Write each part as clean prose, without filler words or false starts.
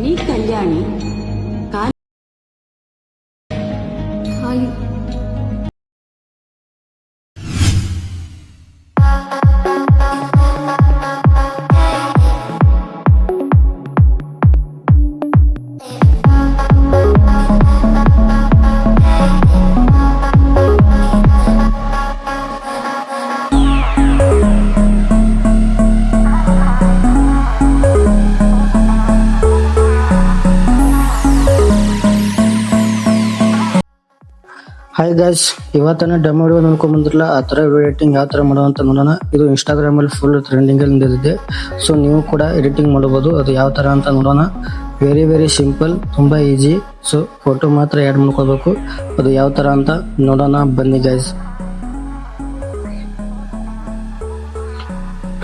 ನೀ ಕಲ್ಯಾಣಿ ಖಾಲಿ hi guys, ಇವತ್ತಿನ ಡೆಮೋ ವಿಡಿಯೋ ನೋಡ್ಕೊಂಡ್ ಬಂದಿರಲ್ಲ ಆ ಥರ ವಿಡಿಯೋ ಎಡಿಟಿಂಗ್ ಯಾವ ಥರ ಮಾಡೋದು ಅಂತ ನೋಡೋಣ. ಇದು ಇನ್ಸ್ಟಾಗ್ರಾಮಲ್ಲಿ ಫುಲ್ ಟ್ರೆಂಡಿಂಗಲ್ಲಿ ನಿಂತಿದೆ. ಸೊ ನೀವು ಕೂಡ ಎಡಿಟಿಂಗ್ ಮಾಡ್ಬೋದು. ಅದು ಯಾವ ಥರ ಅಂತ ನೋಡೋಣ. ವೆರಿ ಸಿಂಪಲ್, ತುಂಬ ಈಸಿ. ಸೊ ಫೋಟೋ ಮಾತ್ರ ಆ್ಯಡ್ ಮಾಡ್ಕೋಬೇಕು. ಅದು ಯಾವ ಥರ ಅಂತ ನೋಡೋಣ ಬನ್ನಿ ಗೈಸ್.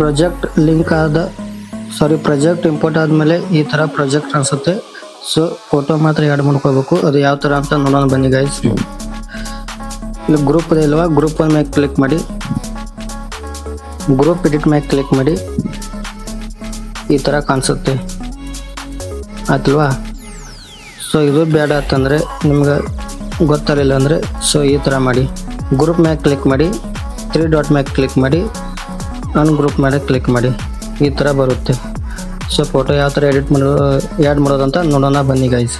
ಪ್ರಾಜೆಕ್ಟ್ ಇಂಪೋರ್ಟ್ ಆದಮೇಲೆ ಈ ಥರ ಪ್ರಾಜೆಕ್ಟ್ ಅನಿಸುತ್ತೆ. ಸೊ ಫೋಟೋ ಮಾತ್ರ ಆ್ಯಡ್ ಮಾಡ್ಕೋಬೇಕು. ಅದು ಯಾವ ಥರ ಅಂತ ನೋಡೋಣ ಬನ್ನಿ ಗೈಸ್. ಇಲ್ಲಿ ಗ್ರೂಪ್ ಇದೆ ಇಲ್ವಾ, ಗ್ರೂಪ್ ಮೇಲೆ ಕ್ಲಿಕ್ ಮಾಡಿ, ಗ್ರೂಪ್ ಎಡಿಟ್ ಮೇಲೆ ಕ್ಲಿಕ್ ಮಾಡಿ. ಈ ಥರ ಕಾಣಿಸುತ್ತೆ ಆಯ್ತಲ್ವಾ. ಸೊ ಇದು ಬೇಡ ಅಂತಂದರೆ ನಿಮ್ಗೆ ಗೊತ್ತಾಗಲಿಲ್ಲ ಅಂದರೆ ಸೊ ಈ ಥರ ಮಾಡಿ, ಗ್ರೂಪ್ ಮೇಲೆ ಕ್ಲಿಕ್ ಮಾಡಿ, 3 ಡಾಟ್ ಮೇಲೆ ಕ್ಲಿಕ್ ಮಾಡಿ, ಅನ್ಗ್ರೂಪ್ ಮೇಲೆ ಕ್ಲಿಕ್ ಮಾಡಿ. ಈ ಥರ ಬರುತ್ತೆ. ಸೊ ಫೋಟೋ ಯಾವ ಥರ ಆ್ಯಡ್ ಮಾಡೋದಂತ ನೋಡೋಣ ಬನ್ನಿ ಗೈಸ್.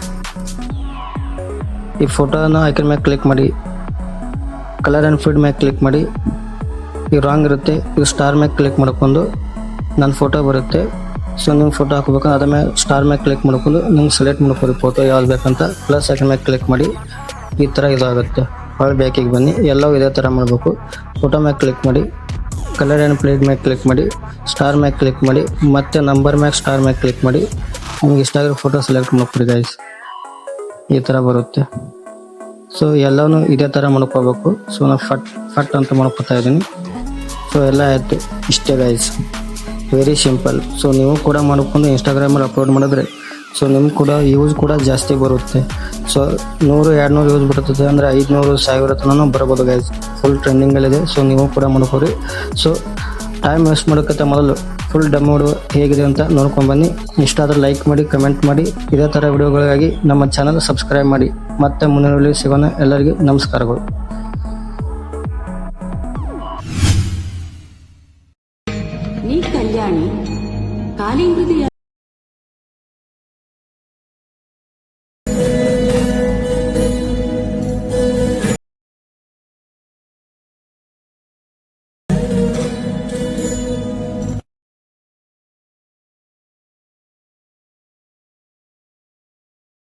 ಈ ಫೋಟೋನ ಐಕನ್ ಮೇಲೆ ಕ್ಲಿಕ್ ಮಾಡಿ, ಕಲರ್ ಆ್ಯಂಡ್ ಫೀಡ್ ಮೇಲೆ ಕ್ಲಿಕ್ ಮಾಡಿ. ಈಗ ರಾಂಗ್ ಇರುತ್ತೆ, ಈಗ ಸ್ಟಾರ್ ಮೇಲೆ ಕ್ಲಿಕ್ ಮಾಡ್ಕೊಂಡು ನನ್ನ ಫೋಟೋ ಬರುತ್ತೆ. ಸೊ ನಿಮ್ಮ ಫೋಟೋ ಹಾಕೋಬೇಕು, ಅದ್ರ ಮೇಲೆ ಸ್ಟಾರ್ ಮೇಲೆ ಕ್ಲಿಕ್ ಮಾಡ್ಕೊಂಡು ನಿಮ್ಗೆ ಸೆಲೆಕ್ಟ್ ಮಾಡ್ಕೊಳ್ಳಿ ಫೋಟೋ ಯಾವ್ದು ಬೇಕಂತ. ಪ್ಲಸ್ ಐಕನ್ ಮೇಲೆ ಕ್ಲಿಕ್ ಮಾಡಿ. ಈ ಥರ ಇದಾಗುತ್ತೆ. ಹೊಳ್ಳಿ ಬ್ಯಾಕಿಗೆ ಬನ್ನಿ. ಎಲ್ಲವೂ ಇದೇ ಥರ ಮಾಡಬೇಕು. ಫೋಟೋ ಮೇಲೆ ಕ್ಲಿಕ್ ಮಾಡಿ, ಕಲರ್ ಆ್ಯಂಡ್ ಪ್ಲೇಟ್ ಮೇಲೆ ಕ್ಲಿಕ್ ಮಾಡಿ, ಸ್ಟಾರ್ ಮೇಲೆ ಕ್ಲಿಕ್ ಮಾಡಿ, ಮತ್ತು ನಂಬರ್ ಮೇಲೆ ಸ್ಟಾರ್ ಮೇಲೆ ಕ್ಲಿಕ್ ಮಾಡಿ. ನಿಮ್ಗೆ ಇಷ್ಟ ಆಗಿರೋ ಫೋಟೋ ಸೆಲೆಕ್ಟ್ ಮಾಡ್ಕೊಡಿ ಗೈಸ್. ಈ ಥರ ಬರುತ್ತೆ. ಸೊ ಎಲ್ಲವೂ ಇದೇ ಥರ ಮಾಡ್ಕೋಬೇಕು. ಸೊ ನಾನು ಫಟ್ ಅಂತ ಮಾಡ್ಕೋತಾ ಇದ್ದೀನಿ. ಸೊ ಎಲ್ಲ ಆಯಿತು, ಇಷ್ಟೇ ಗೈಸ್. Very simple. ಸೊ ನೀವು ಕೂಡ ಮಾಡ್ಕೊಂಡು ಇನ್ಸ್ಟಾಗ್ರಾಮಲ್ಲಿ ಅಪ್ಲೋಡ್ ಮಾಡಿದ್ರೆ ಸೊ ನಿಮ್ಗೆ ಕೂಡ ಯೂಸ್ ಕೂಡ ಜಾಸ್ತಿ ಬರುತ್ತೆ. ಸೊ 100-200 ಯೂಸ್ ಬರ್ತದೆ ಅಂದರೆ 500-1000 ತನಕ ಬರ್ಬೋದು ಗೈಸ್. ಫುಲ್ ಟ್ರೆಂಡಿಂಗಲ್ಲಿದೆ. ಸೊ ನೀವು ಕೂಡ ಮಾಡ್ಕೊರಿ. ಸೊ ಟೈಮ್ ವೇಸ್ಟ್ ಮಾಡೋಕ್ಕಿಂತ ಮೊದಲು ಫುಲ್ ಡೆಮೋ ವಿಡಿಯೋ ಹೇಗಿದೆ ಅಂತ ನೋಡ್ಕೊಂಡ್ಬನ್ನಿ. ಇಷ್ಟ ಆದರೆ ಲೈಕ್ ಮಾಡಿ, ಕಮೆಂಟ್ ಮಾಡಿ. ಇದೇ ಥರ ವಿಡಿಯೋಗಳಿಗಾಗಿ ನಮ್ಮ ಚಾನಲ್ ಸಬ್ಸ್ಕ್ರೈಬ್ ಮಾಡಿ. ಮತ್ತೆ ಮುಂದಿನ ವಿಡಿಯೋ ಸಿಗೋಣ. ಎಲ್ಲರಿಗೂ ನಮಸ್ಕಾರಗಳು.